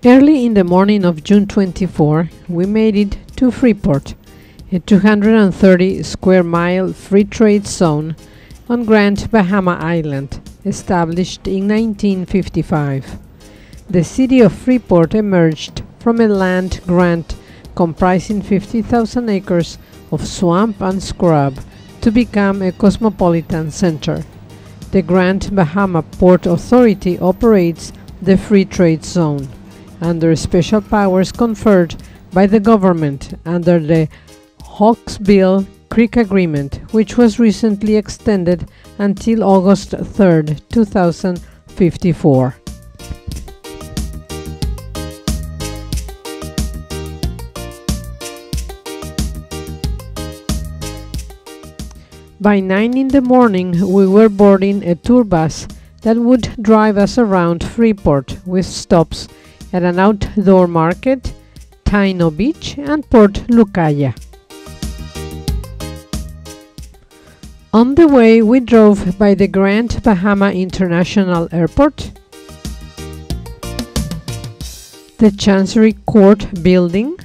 Early in the morning of June 24, we made it to Freeport, a 230 square mile free trade zone on Grand Bahama Island, established in 1955. The city of Freeport emerged from a land grant comprising 50,000 acres of swamp and scrub to become a cosmopolitan center. The Grand Bahama Port Authority operates the free trade zone under special powers conferred by the government under the Hawksbill Creek Agreement, which was recently extended until August 3, 2054. By 9 in the morning, we were boarding a tour bus that would drive us around Freeport with stops at an outdoor market, Taino Beach, and Port Lucaya. On the way, we drove by the Grand Bahama International Airport, the Chancery Court Building,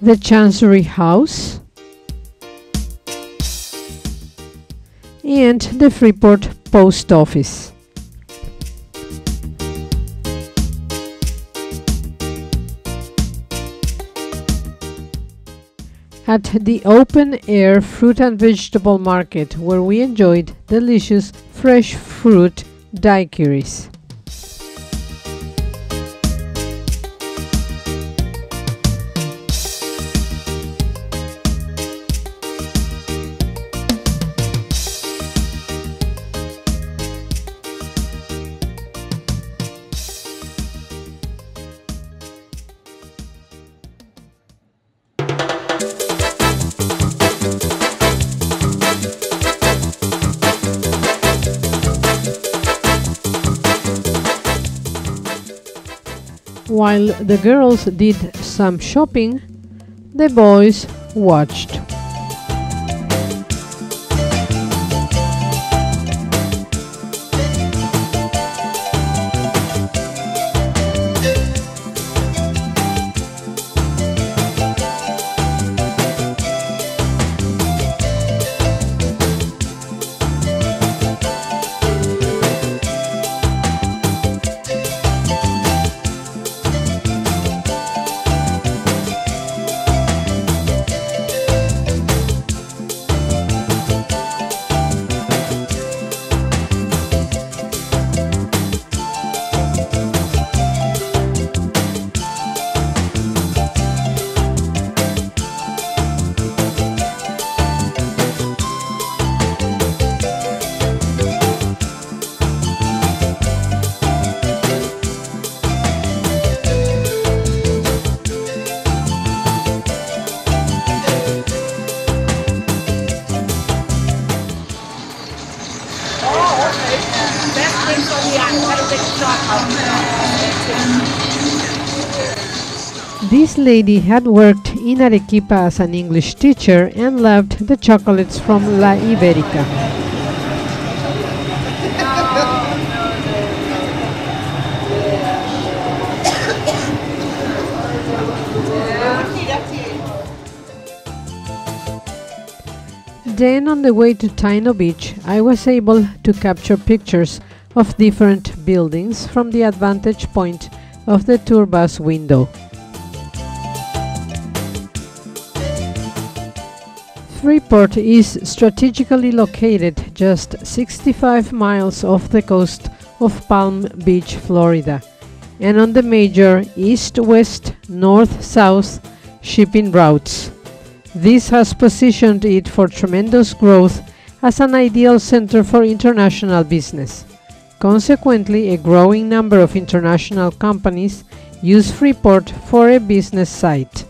the Chancery House, and the Freeport Post Office. At the open-air fruit and vegetable market, where we enjoyed delicious fresh fruit daiquiris. While the girls did some shopping, the boys watched. This lady had worked in Arequipa as an English teacher and loved the chocolates from La Iberica. Then on the way to Taino Beach, I was able to capture pictures of different buildings from the vantage point of the tour bus window. Freeport is strategically located just 65 miles off the coast of Palm Beach, Florida, and on the major east-west, north-south shipping routes. This has positioned it for tremendous growth as an ideal center for international business. Consequently, a growing number of international companies use Freeport for a business site.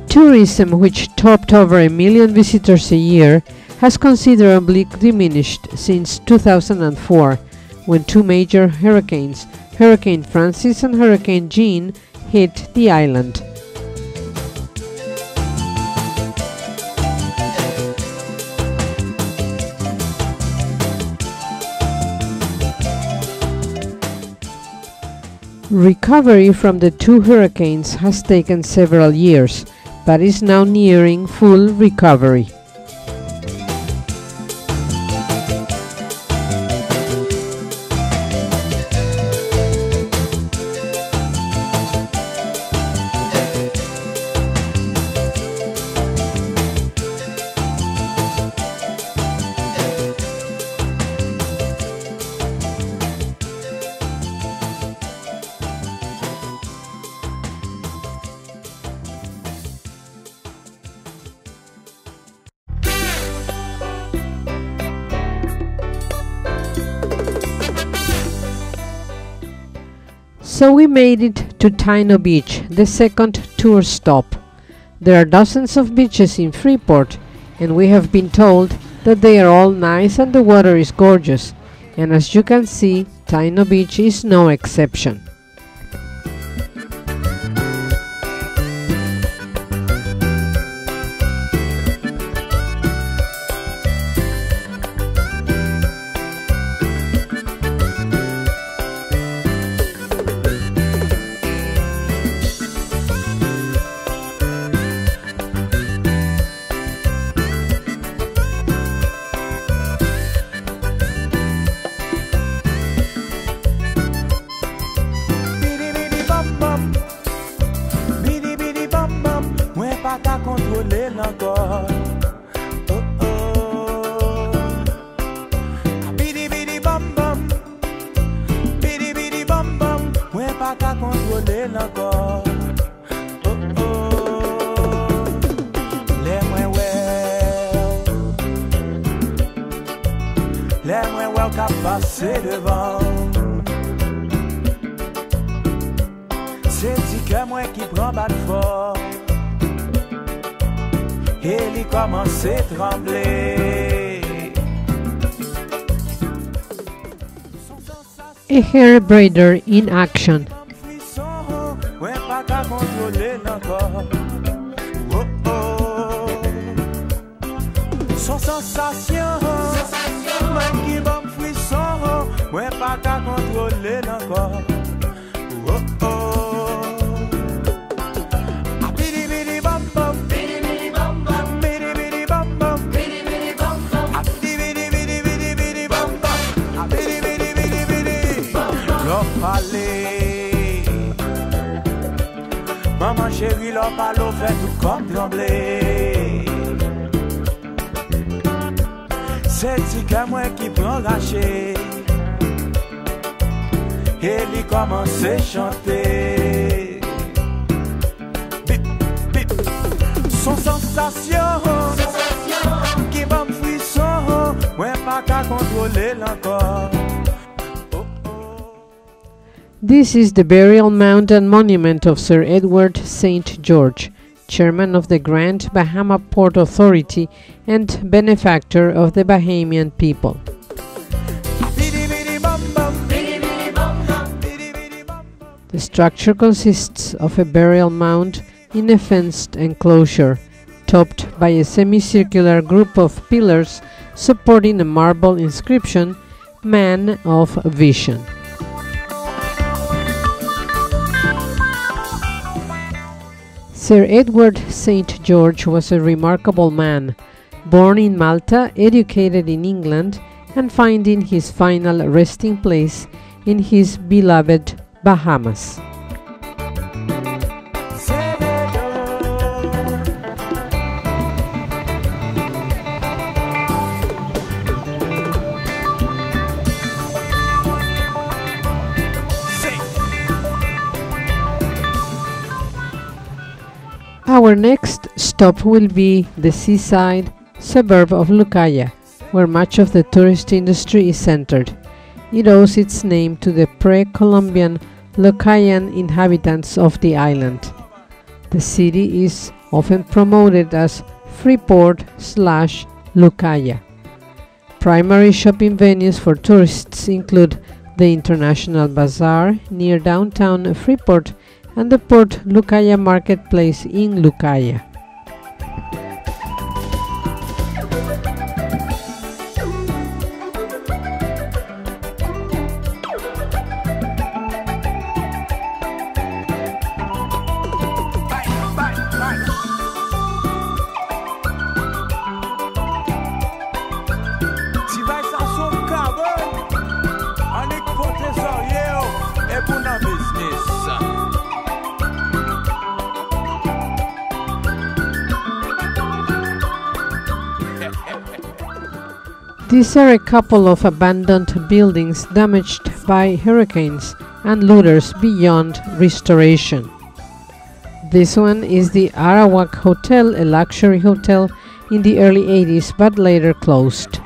Tourism, which topped over 1 million visitors a year, has considerably diminished since 2004, when two major hurricanes, Hurricane Francis and Hurricane Jean, hit the island. Recovery from the two hurricanes has taken several years, but is now nearing full recovery. So we made it to Taino Beach, the second tour stop. There are dozens of beaches in Freeport, and we have been told that they are all nice and the water is gorgeous. And as you can see, Taino Beach is no exception. A hair braider in action. Maman chérie, leur parle fait tout comme trembler. C'est petit que moi qui prend raché. Et il commence à chanter. Bip, bip. Son sensation qui va me frisson. Moi pas qu'à contrôler l'encore. This is the burial mound and monument of Sir Edward St. George, chairman of the Grand Bahama Port Authority and benefactor of the Bahamian people. The structure consists of a burial mound in a fenced enclosure, topped by a semicircular group of pillars supporting a marble inscription, Man of Vision. Sir Edward St. George was a remarkable man, born in Malta, educated in England, and finding his final resting place in his beloved Bahamas. Our next stop will be the seaside suburb of Lucaya, where much of the tourist industry is centered. It owes its name to the pre-Columbian Lucayan inhabitants of the island. The city is often promoted as Freeport/Lucaya. Primary shopping venues for tourists include the International Bazaar near downtown Freeport and the Port Lucaya Marketplace in Lucaya. These are a couple of abandoned buildings damaged by hurricanes and looters beyond restoration. This one is the Arawak Hotel, a luxury hotel in the early 80s but later closed.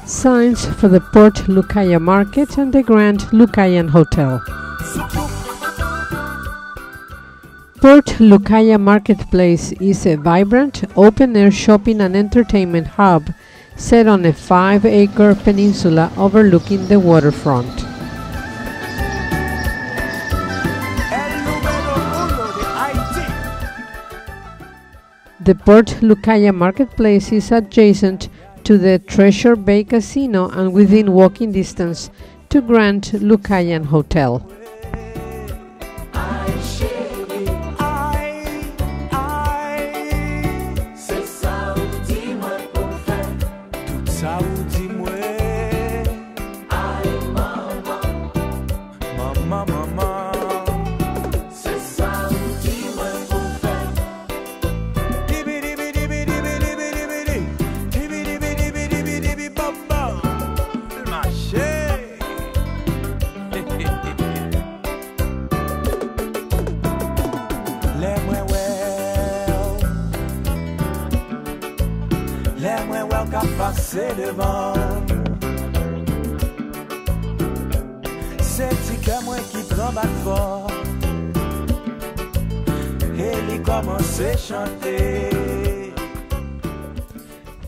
Signs for the Port Lucaya Market and the Grand Lucayan Hotel. Port Lucaya Marketplace is a vibrant, open-air shopping and entertainment hub set on a 5-acre peninsula overlooking the waterfront. The Port Lucaya Marketplace is adjacent to the Treasure Bay Casino and within walking distance to Grand Lucayan Hotel.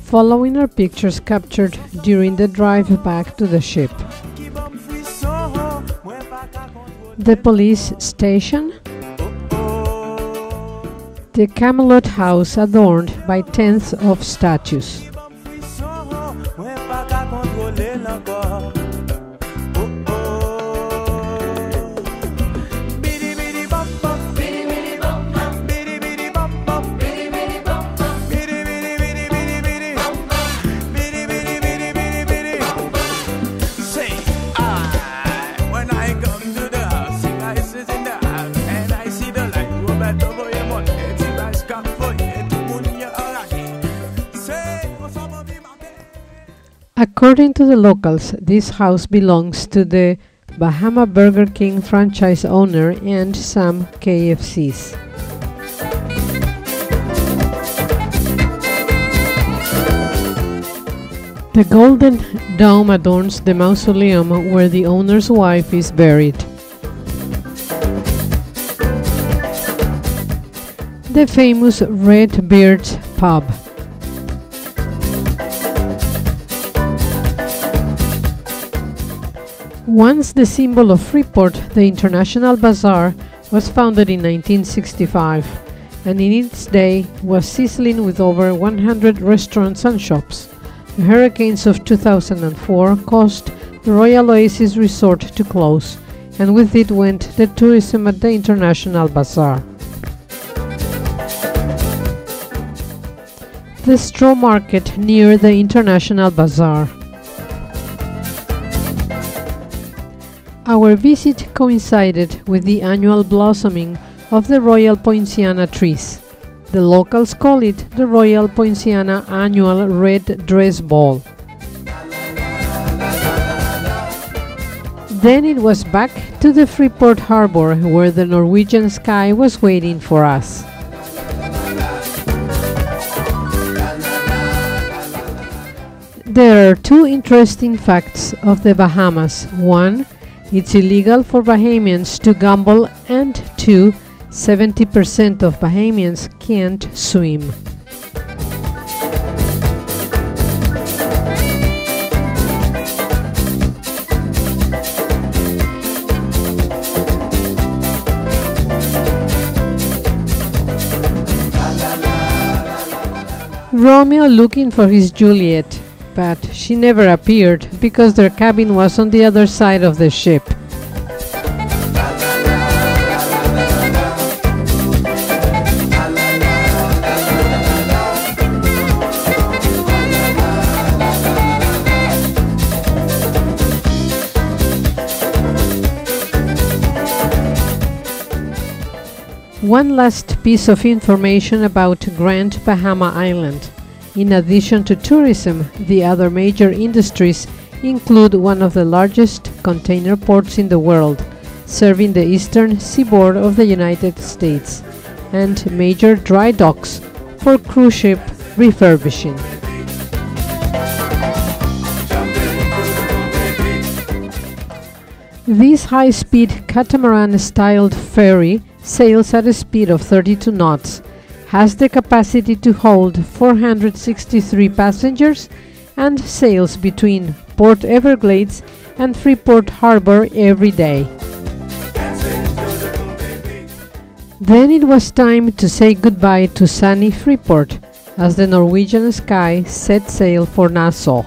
Following are pictures captured during the drive back to the ship. The police station, the Camelot House adorned by tens of statues. According to the locals, this house belongs to the Bahama Burger King franchise owner and some KFCs. The golden dome adorns the mausoleum where the owner's wife is buried. The famous Red Beard's pub. Once the symbol of Freeport, the International Bazaar was founded in 1965 and in its day was sizzling with over 100 restaurants and shops. The hurricanes of 2004 caused the Royal Oasis Resort to close, and with it went the tourism at the International Bazaar. The straw market near the International Bazaar. Our visit coincided with the annual blossoming of the Royal Poinciana trees. The locals call it the Royal Poinciana Annual Red Dress Ball. Then it was back to the Freeport harbor where the Norwegian Sky was waiting for us. There are two interesting facts of the Bahamas. One, it's illegal for Bahamians to gamble, and two, 70% of Bahamians can't swim. Romeo looking for his Juliet, but she never appeared because their cabin was on the other side of the ship. One last piece of information about Grand Bahama Island. In addition to tourism, the other major industries include one of the largest container ports in the world, serving the eastern seaboard of the United States, and major dry docks for cruise ship refurbishing. This high-speed catamaran-styled ferry sails at a speed of 32 knots, has the capacity to hold 463 passengers, and sails between Port Everglades and Freeport Harbor every day. Then it was time to say goodbye to sunny Freeport as the Norwegian Sky set sail for Nassau.